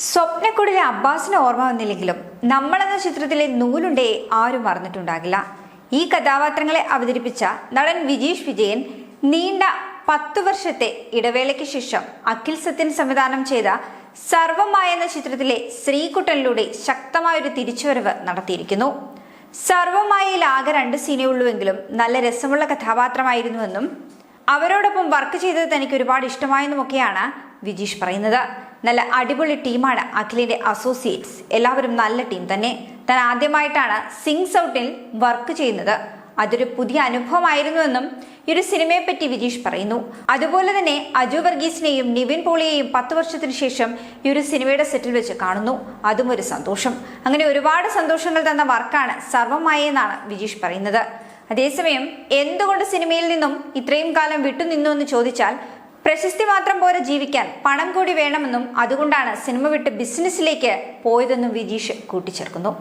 സ്വപ്നക്കുടിലെ അബ്ബാസിന് ഓർമ്മ വന്നില്ലെങ്കിലും നമ്മളെന്ന ചിത്രത്തിലെ നൂലുണ്ടേ ആരും മറന്നിട്ടുണ്ടാകില്ല. ഈ കഥാപാത്രങ്ങളെ അവതരിപ്പിച്ച നടൻ വിജീഷ് വിജയൻ നീണ്ട 10 വർഷത്തെ ഇടവേളയ്ക്ക് ശേഷം അഖിൽ സത്യൻ സംവിധാനം ചെയ്ത സർവമായ എന്ന ചിത്രത്തിലെ ശ്രീകുട്ടനിലൂടെ ശക്തമായൊരു തിരിച്ചുവരവ് നടത്തിയിരിക്കുന്നു. സർവമായയിൽ ആകെ 2 സീനേ ഉള്ളുവെങ്കിലും നല്ല രസമുള്ള കഥാപാത്രമായിരുന്നുവെന്നും അവരോടൊപ്പം വർക്ക് ചെയ്തത് തനിക്ക് ഒരുപാട് ഇഷ്ടമായെന്നുമൊക്കെയാണ് വിജീഷ് പറയുന്നത്. നല്ല അടിപൊളി ടീമാണ് അഖിലിന്റെ അസോസിയേറ്റ്സ്, എല്ലാവരും നല്ല ടീം തന്നെ. താൻ ആദ്യമായിട്ടാണ് സിങ്സ് ഔട്ടിൽ വർക്ക് ചെയ്യുന്നത്, അതൊരു പുതിയ അനുഭവമായിരുന്നുവെന്നും ഈ ഒരു സിനിമയെ പറ്റി വിജീഷ് പറയുന്നു. അതുപോലെ തന്നെ അജു വർഗീസിനെയും നിവിൻ പോളിയെയും 10 വർഷത്തിന് ശേഷം ഈ ഒരു സിനിമയുടെ സെറ്റിൽ വെച്ച് കാണുന്നു, അതും ഒരു സന്തോഷം. അങ്ങനെ ഒരുപാട് സന്തോഷങ്ങൾ തന്ന വർക്കാണ് സർവമായ എന്നാണ് വിജീഷ് പറയുന്നത്. അതേസമയം എന്തുകൊണ്ട് സിനിമയിൽ നിന്നും ഇത്രയും കാലം വിട്ടുനിന്നു എന്ന് ചോദിച്ചാൽ, പ്രശസ്തി മാത്രം പോരെ ജീവിക്കാൻ പണം കൂടി വേണമെന്നും അതുകൊണ്ടാണ് സിനിമ വിട്ട് ബിസിനസ്സിലേക്ക് പോയതെന്നും വിജീഷ് കൂട്ടിച്ചേർക്കുന്നു.